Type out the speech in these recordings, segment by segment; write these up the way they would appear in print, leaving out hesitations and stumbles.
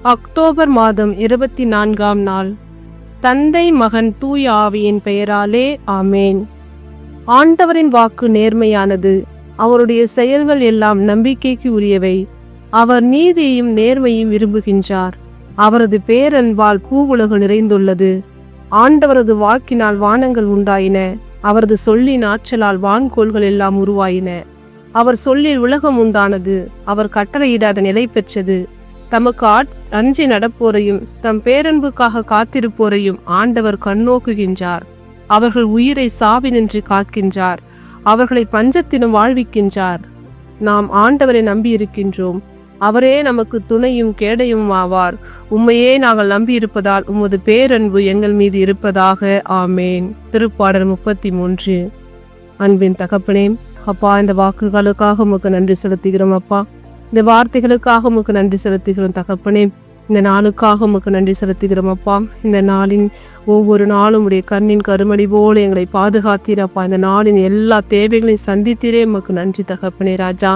October மாதம் 24ஆம் நாள். தந்தை மகன் தூய ஆவியின் பெயராலே ஆமேன். ஆண்டவரின் வாக்கு நேர்மையானது, அவருடைய செயல்கள் எல்லாம் நம்பிக்கைக்கு உரியவை. அவர் நீதியையும் நேர்மையும் விரும்புகின்றார். அவரது பேரன்பால் பூவுலகு நிறைந்துள்ளது. ஆண்டவரது வாக்கினால் வானங்கள் உண்டாயின. அவரது சொல்லின் ஆற்றலால் வான்கோள்கள் எல்லாம் உருவாயின. அவர் சொல்லில் உலகம் உண்டானது. அவர் கட்டளையிடாத நிலை பெற்றது. தமக்கு அஞ்சி நடப்போரையும் தம் பேரன்புக்காக காத்திருப்போரையும் ஆண்டவர் கண்ணோக்குகின்றார். அவர்கள் உயிரை சாவினின்று காக்கின்றார். அவர்களை பஞ்சத்திலும் வாழ்விக்கின்றார். நாம் ஆண்டவரை நம்பியிருக்கின்றோம். அவரே நமக்கு துணையும் கேடையும் ஆவார். உம்மையே நாங்கள் நம்பியிருப்பதால் உமது பேரன்பு எங்கள் மீது இருப்பதாக. ஆமேன். திருப்பாடல் 33. அன்பின் தகப்பனே, அப்பா, இந்த வாக்குகளுக்காக உமக்கு நன்றி செலுத்துகிறோம். அப்பா, இந்த வார்த்தைகளுக்காக உமக்கு நன்றி செலுத்துகிறோம். தகப்பனே, இந்த நாளுக்காக உமக்கு நன்றி செலுத்துகிறோம். அப்பா, இந்த நாளின் ஒவ்வொரு நாளும் உடைய கண்ணின் கருமடி போல எங்களை பாதுகாத்தீரப்பா. இந்த நாளின் எல்லா தேவைகளையும் சந்தித்தீரே உமக்கு நன்றி தகப்பனே ராஜா.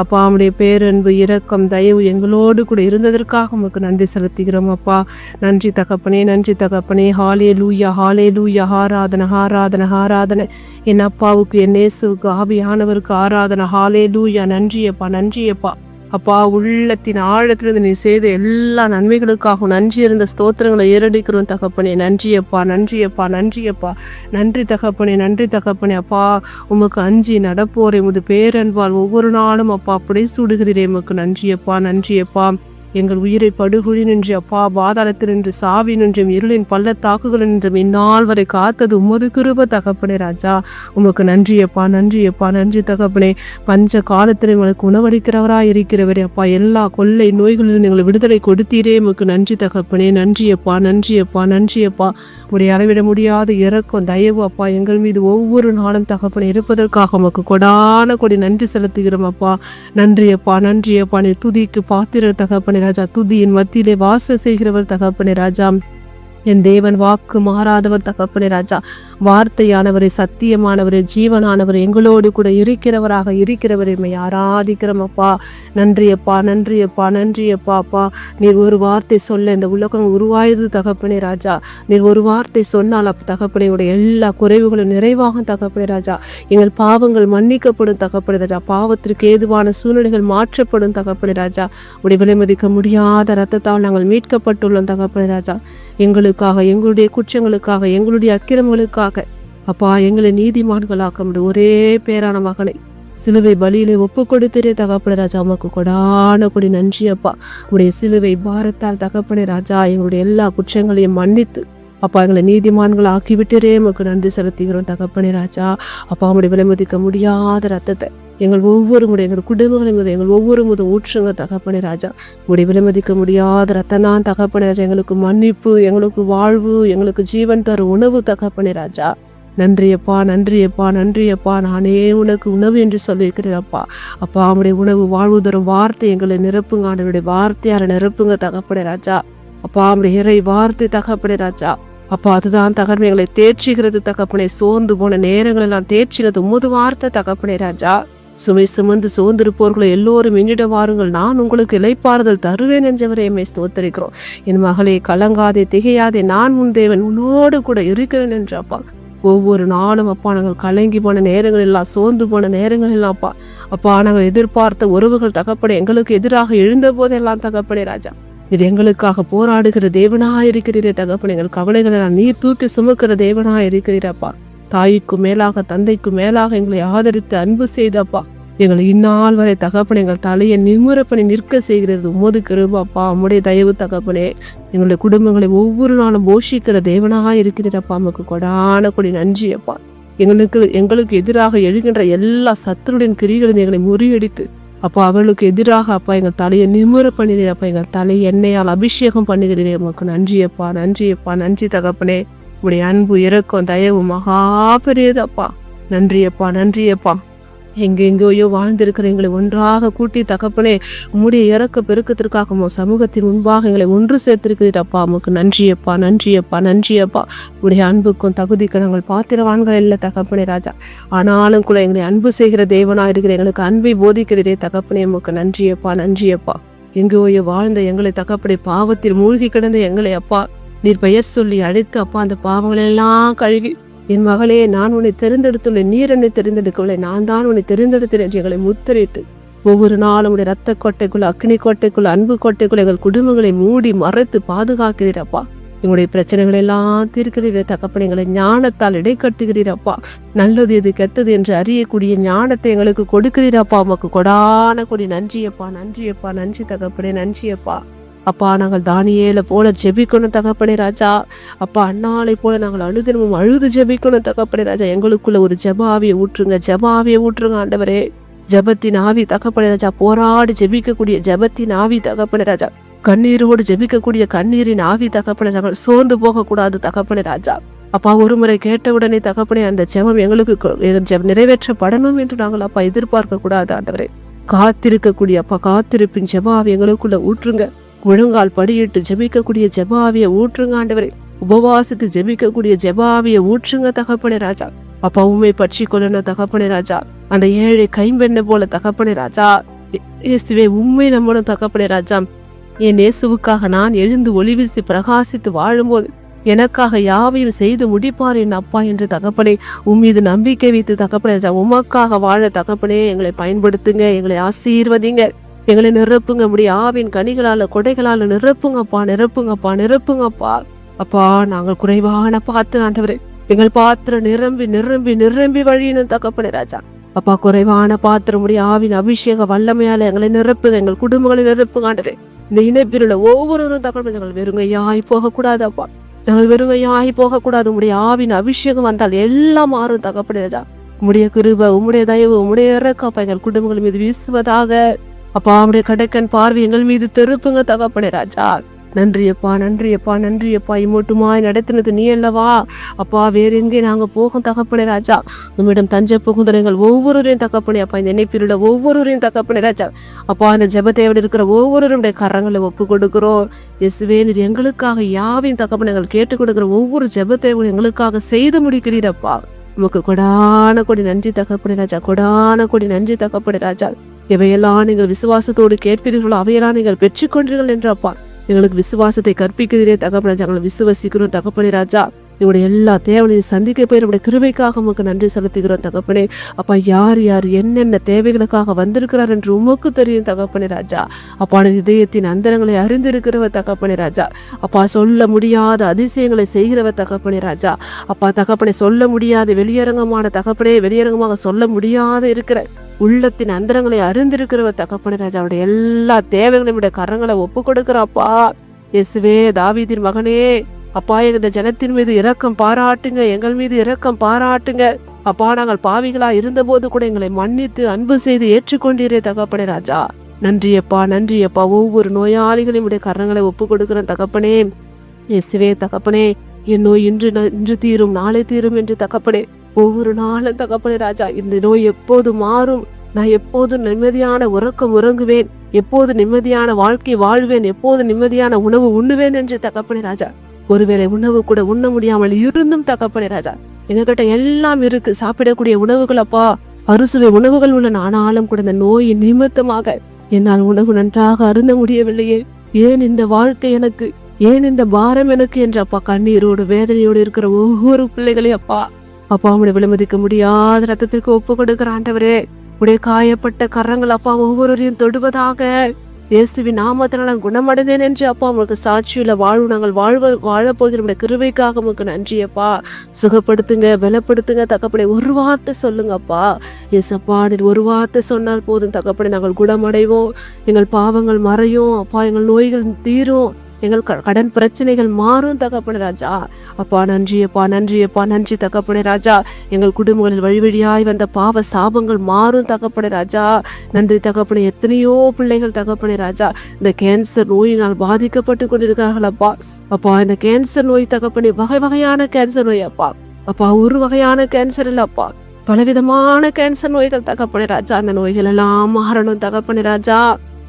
அப்பா, உடைய பேரன்பு, இரக்கம், தயவு எங்களோடு கூட இருந்ததற்காக உமக்கு நன்றி செலுத்துகிறோம். அப்பா, நன்றி தகப்பனே, நன்றி தகப்பனே. ஹalleluya, ஹalleluya. ஆராதனை, ஆராதனை, ஆராதனை. என் அப்பாவுக்கு, என் இயேசுவுக்கு, ஆவியானவருக்கு ஆராதனை. ஹalleluya. நன்றியப்பா, நன்றியப்பா. அப்பா, உள்ளத்தின் ஆழத்திலிருந்து நீ செய்த எல்லா நன்மைகளுக்காக நன்றி இருந்த ஸ்தோத்திரங்களை ஏறடிக்கிறோம் தகப்பனே. நன்றியப்பா, நன்றியப்பா, நன்றியப்பா. நன்றி தகப்பனே, நன்றி தகப்பனே. அப்பா, உமக்கு அஞ்சி நடப்போரை உமது பேரன்பால் ஒவ்வொரு நாளும் அப்பா அப்படி சுடுகிறீரே. உமக்கு நன்றியப்பா, நன்றியப்பா. எங்கள் உயிரை படுகொழி நின்று அப்பா, பாதாளத்தில் நின்று, சாவி நின்றும், இருளின் பள்ளத்தாக்குகள் நின்றும் இந்நாள் வரை காத்தது உமது கிருபை தகப்பனே ராஜா. உமக்கு நன்றியப்பா, நன்றியப்பா, நன்றி தகப்பனே. பஞ்ச காலத்தில் எங்களுக்கு உணவளிக்கிறவராய் இருக்கிறவரே அப்பா, எல்லா கொள்ளை நோய்களிலும் எங்களை விடுதலை கொடுத்தீரே. உமக்கு நன்றி தகப்பனே. நன்றியப்பா, நன்றியப்பா, நன்றியப்பா. உடைய அளவிட முடியாத இரக்கம், தயவு அப்பா எங்கள் மீது ஒவ்வொரு நாளும் தகப்பனே இருப்பதற்காக உமக்கு கொடான கொடி நன்றி செலுத்துகிறோம். அப்பா, நன்றியப்பா, நன்றியப்பா. நீ துதிக்கு பாத்திர தகப்பனே ராஜா. துதியின் மத்தியிலே வாசம் செய்கிறவர் தகப்பனே ராஜா. என் தேவன் வாக்கு மாறாதவர் தகப்பனே ராஜா. வார்த்தையானவரை, சத்தியமானவரை, ஜீவனானவர், எங்களோடு கூட இருக்கிறவராக இருக்கிறவரை ஆராதிக்கிறோம். அப்பா, நன்றியப்பா, நன்றியப்பா, நன்றியப்பா. அப்பா, நீர் ஒரு வார்த்தை சொல்ல இந்த உலகம் உருவாயது தகப்பனே ராஜா. நீர் ஒரு வார்த்தை சொன்னால் தகப்பனே உடைய எல்லா குறைவுகளும் நிறைவாகும் தகப்பனே ராஜா. எங்கள் பாவங்கள் மன்னிக்கப்படும் தகப்பனே ராஜா. பாவத்திற்கு ஏதுவான சூழ்நிலைகள் மாற்றப்படும் தகப்பனே ராஜா. உடைய விலைமதிக்க முடியாத இரத்தத்தால் நாங்கள் மீட்கப்பட்டுள்ளோம் தகப்பனே ராஜா. எங்களுக்காக, எங்களுடைய குற்றங்களுக்காக, எங்களுடைய அக்கிரமங்களுக்காக அப்பா எங்களை நீதிமான்களாக்க முடியும் ஒரே பேரான மகனை சிலுவை பலியிலே ஒப்பு கொடுத்தரே தகப்பனே ராஜா. உமக்கு கொடான கொடி நன்றி அப்பா. உடைய சிலுவை பாரத்தால் தகப்பனே ராஜா எங்களுடைய எல்லா குற்றங்களையும் மன்னித்து அப்பா எங்களை நீதிமான்களை ஆக்கிவிட்டரே. உமக்கு நன்றி செலுத்துகிறோம் தகப்பனே ராஜா. அப்பா, உடைய விலைமதிக்க முடியாத ரத்தத்தை எங்கள் ஒவ்வொரு முறை எங்கள் குடும்பங்களை முத எங்கள் ஒவ்வொரு முத ஊற்றுங்க தகப்பனே ராஜா. உடைய விலைமதிக்க முடியாத ரத்தம் தான் தகப்பனே ராஜா. எங்களுக்கு மன்னிப்பு, எங்களுக்கு வாழ்வு, எங்களுக்கு ஜீவன் தரும் உணவு தகப்பனே ராஜா. நன்றியப்பா, நன்றியப்பா, நன்றியப்பா. நானே உனக்கு உணவு என்று சொல்லியிருக்கிறேன் அப்பா. அப்பா, உடைய உணவு வாழ்வு தரும் வார்த்தை எங்களை நிரப்புங்க. ஆண்டவருடைய வார்த்தையார நிரப்புங்க தகப்பனே ராஜா. அப்பா, உடைய இறை வார்த்தை தகப்பனே ராஜா. அப்பா, அதுதான் தகப்பனே எங்களை தேர்ச்சிக்கிறது தகப்பனே. சோர்ந்து போன நேரங்கள் எல்லாம் தேர்ச்சிக்கிறது உமது வார்த்தை தகப்பனே ராஜா. சுமை சுமந்து சோர்ந்திருப்போர்களை எல்லோரும் என்னிட வாருங்கள், நான் உங்களுக்கு இளைப்பாறுதல் தருவேன் என்றவரை எம்மை ஸ்தோத்தரிக்கிறோம். என் மகளே, கலங்காதே, திகையாதே, நான் உன் தேவன், உன்னோடு கூட இருக்கிறேன் என்று அப்பா. ஒவ்வொரு நாளும் அப்பா நாங்கள் கலங்கி போன நேரங்கள் எல்லாம், சோர்ந்து போன நேரங்கள் எல்லாம் அப்பா அப்பா நாங்கள் எதிர்பார்த்த உறவுகள் தகப்பனே எங்களுக்கு எதிராக எழுந்த போதெல்லாம் தகப்பனே ராஜா, இது எங்களுக்காக போராடுகிற தேவனாக இருக்கிறீரே தகப்பனே. எங்கள் கவலைகளை நீர் தூக்கி சுமக்கிற தேவனாக இருக்கிறீரப்பா. தாய்க்கும் மேலாக, தந்தைக்கும் மேலாக எங்களை ஆதரித்து அன்பு செய்தப்பா எங்களை இந்நாள் வரை தகப்பனே எங்கள் தலையை நிமிரப்பணி நிற்க செய்கிறது உமது கிருபைப்பா. உம்முடைய தயவு தகப்பனே எங்களுடைய குடும்பங்களை ஒவ்வொரு நாளும் போஷிக்கிற தேவனாக இருக்கிறப்பா. நமக்கு கொடான கொடி நன்றி அப்பா. எங்களுக்கு எதிராக எழுகின்ற எல்லா சத்துருடைய கிரிகளையும் எங்களை முறியடித்து அப்பா அவர்களுக்கு எதிராக அப்பா எங்கள் தலையை நிமிர பண்ணிடுறேன் அப்பா. எங்கள் தலையை எண்ணெயால் அபிஷேகம் பண்ணுகிறேன். உமக்கு நன்றியப்பா, நன்றியப்பா, நன்றி தகப்பனே. உடைய அன்பு, இரக்கம், தயவு மகா பெரியதப்பா. நன்றியப்பா, நன்றியப்பா. எங்கெங்கேயோ வாழ்ந்திருக்கிற எங்களை ஒன்றாக கூட்டி தகப்பனே உம்முடைய இறக்க பெருக்கத்திற்காக சமூகத்தின் முன்பாக எங்களை ஒன்று சேர்த்திருக்கிறீரப்பா. உமக்கு நன்றியப்பா, நன்றியப்பா, நன்றியப்பா. உடைய அன்புக்கும் தகுதிக்கு நாங்கள் பாத்திரவான்கள் இல்லை தகப்பனே ராஜா. ஆனாலும் கூட எங்களை அன்பு செய்கிற தேவனா இருக்கிற எங்களுக்கு அன்பை போதிக்கிறதே தகப்பனே. உமக்கு நன்றியப்பா, நன்றியப்பா. எங்கேயோ வாழ்ந்த எங்களை தகப்பனே, பாவத்தில் மூழ்கி கிடந்த எங்களை அப்பா நீர் பெயர் சொல்லி அழைத்து அப்பா அந்த பாவங்களெல்லாம் கழுவி, என் மகளே நான் உன்னை தெரிந்தெடுத்துள்ளேன், நீர் என்னை தெரிந்தெடுக்கவில்லை, நான் தான் உன்னை தெரிந்தெடுத்தேன் என்று எங்களை முத்திரிட்டு ஒவ்வொரு நாளும் உடைய ரத்த கோட்டைக்குள்ள, அக்னி கோட்டைக்குள்ள, அன்பு கோட்டைக்குள்ள எங்கள் குடும்பங்களை மூடி மறைத்து பாதுகாக்கிறீரப்பா. எங்களுடைய பிரச்சனைகள் எல்லாம் தீர்க்கிறீர தகப்பனே. எங்களை ஞானத்தால் இடை கட்டுகிறீரப்பா. நல்லது எது கெட்டது என்று அறியக்கூடிய ஞானத்தை எங்களுக்கு கொடுக்கிறீரப்பா. உமக்கு கொடான கொடி நன்றியப்பா, நன்றியப்பா, நன்றி தகப்பனே, நன்றியப்பா. அப்பா நாங்கள் தானியேல போல ஜெபிக்கணும் தகப்பனே ராஜா. அப்பா அண்ணாளை போல நாங்கள் அழுதினமும் அழுது ஜெபிக்கணும் தகப்பனே ராஜா. எங்களுக்குள்ள ஒரு ஜெபாவியை ஊற்றுங்க, ஜெபாவியை ஊற்றுங்க ஆண்டவரே. ஜெபத்தின் ஆவி தகப்பனே ராஜா, போராடி ஜெபிக்கக்கூடிய ஜெபத்தின் ஆவி தகப்பனே ராஜா, கண்ணீரோடு ஜெபிக்கக்கூடிய கண்ணீரின் ஆவி தகப்பனே ராஜா, சோர்ந்து போகக்கூடாது தகப்பனே ராஜா. அப்பா ஒரு முறை கேட்டவுடனே தகப்பனே அந்த ஜெபம் எங்களுக்கு நிறைவேற்றப்படணும் என்று நாங்கள் அப்பா எதிர்பார்க்க கூடாது ஆண்டவரே. காத்திருக்கக்கூடிய அப்பா காத்திருப்பின் ஜெபாவி எங்களுக்குள்ள ஊற்றுங்க. முழங்கால் படியிட்டு ஜெபிக்கக்கூடிய ஜெபாவிய ஊற்றுங்க ஆண்டவரே. உபவாசித்து ஜெபிக்கக்கூடிய ஜெபாவிய ஊற்றுங்க தகப்பனே ராஜா. அப்பா உண்மை பற்றி கொள்ளணும் தகப்பனே ராஜா. அந்த ஏழை கைம்பெண்ணை போல தகப்பனே ராஜா, இயேசுவே உண்மை நம்பணும் தகப்பனே ராஜா. என் இயேசுவுக்காக நான் எழுந்து ஒளி வீசி பிரகாசித்து வாழும்போது எனக்காக யாவையும் செய்து முடிப்பார் என் அப்பா என்று தகப்பனே உம்மீது நம்பிக்கை வைத்து தகப்பனே ராஜா உமக்காக வாழ தகப்பனே எங்களை பயன்படுத்துங்க, எங்களை ஆசீர்வதிங்க, எங்களை நிரப்புங்க, முடிய ஆவின் கனிகளால கொடைகளால நிரப்புங்கப்பா, நிரப்புங்கப்பா, நிரப்புங்கப்பா. அப்பா நாங்கள் குறைவான பாத்திரம் ஆண்டவரே, எங்கள் பாத்திரம் நிரம்பி நிரம்பி நிரம்பி வழியணும் தகப்பனே ராஜா. அப்பா குறைவான பாத்திரம் முடிய ஆவின் அபிஷேக வல்லமையால எங்களை நிரப்புங்க, எங்கள் குடும்பங்களை நிரப்புங்க ஆண்டவரே. இந்த இணைப்பில் உள்ள ஒவ்வொருவரும் தகப்பனே நாங்கள் வெறுங்கையாய் போகக்கூடாது அப்பா, நாங்கள் வெறுங்கையாய் போகக்கூடாது. உம்முடைய ஆவின் அபிஷேகம் வந்தால் எல்லாம் மாறும் தகப்பனே ராஜா. உம்முடைய கிருபை, உம்முடைய தயவு, உம்முடைய இறக்கப்பா எங்கள் குடும்பங்கள் மீது வீசுவதாக. அப்பா அவருடைய கடைக்கன் பார்வை எங்கள் மீது திருப்புங்க தகப்பனே ராஜா. நன்றியப்பா, நன்றியப்பா, நன்றியப்பா. இம்மட்டுமாய் நடத்தினது நீ அல்லவா அப்பா, வேற எங்கே நாங்க போகும் தகப்பனே ராஜா. உம்மிடம் தஞ்சை புகுந்தனைகள் ஒவ்வொருவரையும் தகப்பனே அப்பா, இந்த இணைப்பில் உள்ள ஒவ்வொருவரையும் தகப்பனே ராஜா. அப்பா அந்த ஜெபத்தேவோடு இருக்கிற ஒவ்வொருவருடைய கரங்களை ஒப்பு கொடுக்கிறோம் இயேசுவே. நீர் எங்களுக்காக யாவையும் தகப்பனே எங்கள் கேட்டு கொடுக்கிற ஒவ்வொரு ஜெபத்தேவோடு எங்களுக்காக செய்து முடிக்கிறீரப்பா. உமக்கு கொடான கொடி நன்றி தகப்பனே ராஜா, கொடான கொடி நன்றி தகப்பனே ராஜா. எவையெல்லாம் நீங்கள் விசுவாசத்தோடு கேட்பீர்களோ அவையெல்லாம் நீங்கள் பெற்றுக்கொண்டீர்கள் என்றப்பா எங்களுக்கு விசுவாசத்தை கற்பிக்கிறதே தகப்பனே ராஜா. எங்களை விசுவாசிக்கிறோம் தகப்பனே ராஜா. எங்களுடைய எல்லா தேவைகளையும் சந்திக்க போய் நம்முடைய கிருபைக்காக உமக்கு நன்றி செலுத்துகிறோம் தகப்பனே. அப்பா யார் யார் என்னென்ன தேவைகளுக்காக வந்திருக்கிறார் என்று உமக்கு தெரியும் தகப்பனே ராஜா. அப்பா இதயத்தின் அந்தரங்களை அறிந்திருக்கிறவர் தகப்பனே ராஜா. அப்பா சொல்ல முடியாத அதிசயங்களை செய்கிறவர் தகப்பனே ராஜா. அப்பா தகப்பனே சொல்ல முடியாத வெளியரங்கமான தகப்பனே, வெளியரங்கமாக சொல்ல முடியாத இருக்கிற உள்ளத்தின் அந்தரங்களை அறிந்திருக்கிறவர் தகப்பனே ராஜா. அவருடைய எல்லா தேவைகளையும் கரங்களை ஒப்பு கொடுக்கிறப்பா. இயேசுவே தாவீதின் மகனே அப்பா, இந்த ஜனத்தின் மீது இரக்கம் பாராட்டுங்க, எங்கள் மீது இரக்கம் பாராட்டுங்க அப்பா. நாங்கள் பாவிகளா இருந்த போது கூட எங்களை மன்னித்து அன்பு செய்து ஏற்றுக்கொண்டீரே தகப்பனே ராஜா. நன்றியப்பா, நன்றியப்பா. ஒவ்வொரு நோயாளிகளையும் கரங்களை ஒப்பு கொடுக்கிறேன் தகப்பனே. இயேசுவே தகப்பனே, என் நோய் இன்று தீரும் நாளை தீரும் என்று தகப்பனே ஒவ்வொரு நாளும் தகப்பனே ராஜா, இந்த நோய் எப்போது மாறும், நான் எப்போது நிம்மதியான உறக்கம் உறங்குவேன், எப்போது நிம்மதியான வாழ்க்கை வாழ்வேன், எப்போது நிம்மதியான உணவு உண்ணுவேன் என்று தகப்பனே ராஜா. ஒருவேளை உணவு கூட உண்ண முடியாமல் இருந்தும் தகப்பனே ராஜா எங்ககிட்ட எல்லாம் இருக்கு, சாப்பிடக்கூடிய உணவுகள் அப்பா, அறுசுவை உணவுகள் உள்ள. ஆனாலும் கூட இந்த நோயின் நிமித்தமாக என்னால் உணவு நன்றாக அருந்த முடியவில்லையே, ஏன் இந்த வாழ்க்கை எனக்கு, ஏன் இந்த பாரம் எனக்கு என்று அப்பா கண்ணீரோடு வேதனையோடு இருக்கிற ஒவ்வொரு பிள்ளைகளையும் அப்பா அப்பா உடைய விலமதிக்க முடியாத ரத்தத்திற்கு ஒப்பு கொடுக்கிற ஆண்டவரே, உடைய காயப்பட்ட கரங்கள் அப்பா ஒவ்வொருவரையும் தொடுவதாக. இயேசுவின் நாமத்தினால் நான் குணமடைந்தேன் என்று அப்பா உங்களுக்கு சாட்சியுள்ள வாழ்வு நாங்கள் வாழப்போகிற நம்முடைய கிருபைக்காக உங்களுக்கு நன்றியப்பா. சுகப்படுத்துங்க, பலப்படுத்துங்க தகப்பனே. ஒரு வார்த்தை சொல்லுங்க அப்பா. ஏசப்பா நீர் ஒரு வார்த்தை சொன்னால் போதும் தகப்பனே, நாங்கள் குணமடைவோம், எங்கள் பாவங்கள் மறையும் அப்பா, எங்கள் நோய்கள் தீரும், எங்கள் கடன் பிரச்சனைகள் மாறும் தகப்பனே ராஜா. அப்பா நன்றியப்பா, நன்றியப்பா, நன்றி தகப்பனே ராஜா. எங்கள் குடும்பங்களில் வழி வழியாய் வந்த பாவ சாபங்கள் மாறும் தகப்பனே ராஜா. நன்றி தகப்பனே. எத்தனையோ பிள்ளைகள் தகப்பனே ராஜா இந்த கேன்சர் நோயினால் பாதிக்கப்பட்டு கொண்டிருக்கிறார்கள் அப்பா. அப்பா இந்த கேன்சர் நோய் தகப்பனே வகை வகையான கேன்சர் நோய் அப்பா. அப்பா ஒரு வகையான கேன்சர் இல்ல அப்பா, பலவிதமான கேன்சர் நோய்கள் தகப்பனே ராஜா. அந்த நோய்கள் எல்லாம் மாறணும் தகப்பனே ராஜா.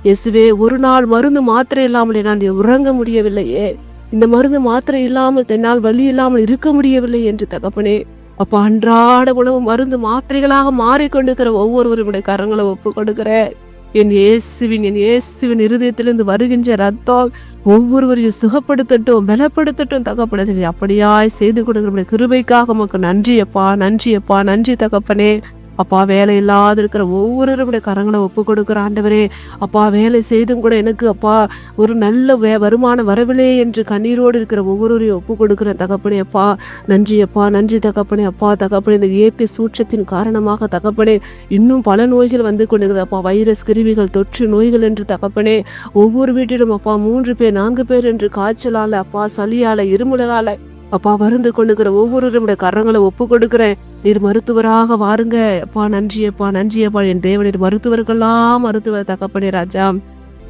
இயேசுவே ஒரு நாள் மருந்து மாத்திரை இல்லாமல் என்னால் உறங்க முடியவில்லையே, இந்த மருந்து மாத்திரை இல்லாமல் தென்னால் வலி இல்லாமல் இருக்க முடியவில்லை என்று தகப்பனே அப்பா அன்றாட உணவு மருந்து மாத்திரைகளாக மாறிக்கொண்டிருக்கிற ஒவ்வொருவருடைய கரங்களை ஒப்பு கொடுக்கிறேன். என் இயேசுவின் இருதயத்திலிருந்து வருகின்ற ரத்தம் ஒவ்வொருவரையும் சுகப்படுத்தட்டும், பலப்படுத்தட்டும் தகப்பனே. அப்படியாய் செய்து கொடுக்கிற கிருபைக்காக உமக்கு நன்றி அப்பா, நன்றி அப்பா, நன்றி தகப்பனே. அப்பா, வேலை இல்லாத இருக்கிற ஒவ்வொருவருடைய கரங்களை ஒப்பு கொடுக்குற ஆண்டவரே. அப்பா, வேலை செய்தும் கூட எனக்கு அப்பா ஒரு நல்ல வருமானம் வரவில்லை என்று கண்ணீரோடு இருக்கிற ஒவ்வொருவரையும் ஒப்பு கொடுக்குற தகப்பனே. அப்பா நன்றி அப்பா, நன்றி தகப்பனே. அப்பா தகப்பனே, இந்த இயற்கை சூற்றத்தின் காரணமாக தகப்பனே இன்னும் பல நோய்கள் வந்து கொண்டிருக்குது அப்பா. வைரஸ், கிருமிகள், தொற்று நோய்கள் என்று தகப்பனே ஒவ்வொரு வீட்டிலும் அப்பா 3 பேர் 4 பேர் என்று காய்ச்சலால அப்பா, சளியால, இருமுலால அப்பா வருந்து கொண்டுக்கிற ஒவ்வொருவருடைய கரங்களை ஒப்பு கொடுக்குறேன். நீர் மருத்துவராக வாருங்க அப்பா. நன்றி அப்பா, நன்றி அப்பா. என் தேவனீர் மருத்துவர்கள்லாம் மருத்துவர் தகப்பனே ராஜா.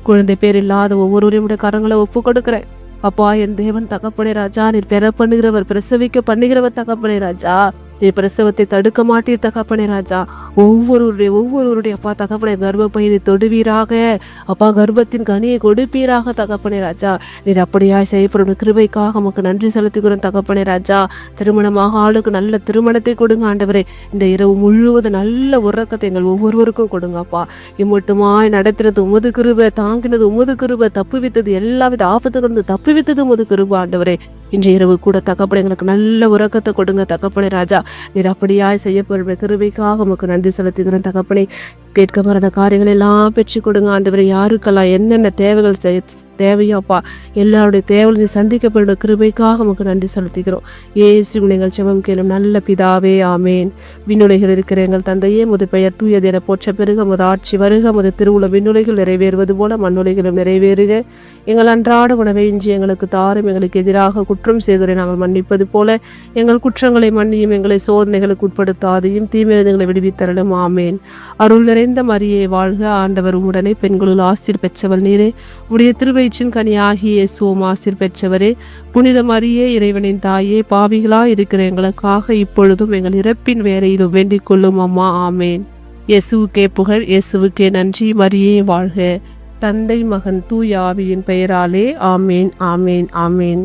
குழந்தை பேர் இல்லாத ஒவ்வொருவரையும் கரங்களை ஒப்பு கொடுக்குறேன் அப்பா. என் தேவன் தகப்பனே ராஜா, நீர் பெற பண்ணுகிறவர், பிரசவிக்க பண்ணுகிறவர் தகப்பனே ராஜா. நீர் பிரசவத்தை தடுக்க மாட்டீர் தகப்பனே ராஜா. ஒவ்வொருவருடைய அப்பா தகப்பனே கர்ப்பப்பையை தொடுவீராக அப்பா. கர்ப்பத்தின் கனியை கொடுப்பீராக தகப்பனே ராஜா. நீர் அப்படியாய் செய்யப்படும் கிருபைக்காக நமக்கு நன்றி செலுத்துகிறோம் தகப்பனே ராஜா. திருமணமாக ஆளுக்கு நல்ல திருமணத்தை கொடுங்க ஆண்டவரே. இந்த இரவு முழுவதும் நல்ல உறக்கத்தை எங்கள் ஒவ்வொருவருக்கும் கொடுங்கப்பா. இம்மட்டுமாய் நடத்தினது உமது கிருபை, தாங்கினது உமது கிருபை, தப்புவித்தது எல்லாவித ஆபத்துகளிலிருந்து தப்புவித்தது உமது கிருபை ஆண்டவரே. இன்று இரவு கூட தகப்பனை எங்களுக்கு நல்ல உறக்கத்தை கொடுங்க தகப்பனே ராஜா. நீர் அப்படியாய் செய்யப்படுற கிருபைக்காக உமக்கு நன்றி செலுத்துகிறேன் தகப்பனை. கேட்க மறந்த காரியங்கள் எல்லாம் பெற்று கொடுங்க ஆண்டவரை. யாருக்கெல்லாம் என்னென்ன தேவைகள் தேவையோப்பா எல்லாருடைய தேவையை சந்திக்கப்படும் கிருபைக்காக உமக்கு நன்றி செலுத்துகிறோம். இயேசுவின் எங்கள் ஜெபம் கேளும் நல்ல பிதாவே, ஆமேன். விண்ணுலகில் இருக்கிற எங்கள் தந்தையே, முது பெயர் தூயது என போற்ற பெருக, முது ஆட்சி வருக, முது திருவுள விண்ணுலகில் நிறைவேறுவது போல மண்ணுலகிலும் நிறைவேறுக. எங்கள் அன்றாட உணவை இன்றி எங்களுக்கு தாரும். எங்களுக்கு எதிராக குற்றம் செய்தோரை நாங்கள் மன்னிப்பது போல எங்கள் குற்றங்களை மன்னியும். எங்களை சோதனைகளுக்கு உட்படுத்தாதையும் தீமைகளை விடுவித்தரலும். ஆமேன். அருள் நிறைந்த மரியே வாழ்க, ஆண்டவர் உம்முடனே, பெண்களுள் ஆசீர் பெற்றவள் நீரே. உடைய திருவயிற்றின் கனியாகிய இயேசுவும் ஆசீர் பெற்றவரே. புனித மரியே, இறைவனின் தாயே, பாவிகளா இருக்கிற எங்களுக்காக இப்பொழுதும் எங்கள் இறப்பின் வேளையிலும் வேண்டிக் கொள்ளும் அம்மா. ஆமேன். இயேசுவுக்கே புகழ், இயேசுவுக்கே நன்றி. மரியே வாழ்க. தந்தை, மகன், தூய ஆவியின் பெயராலே. ஆமேன், ஆமேன், ஆமேன்.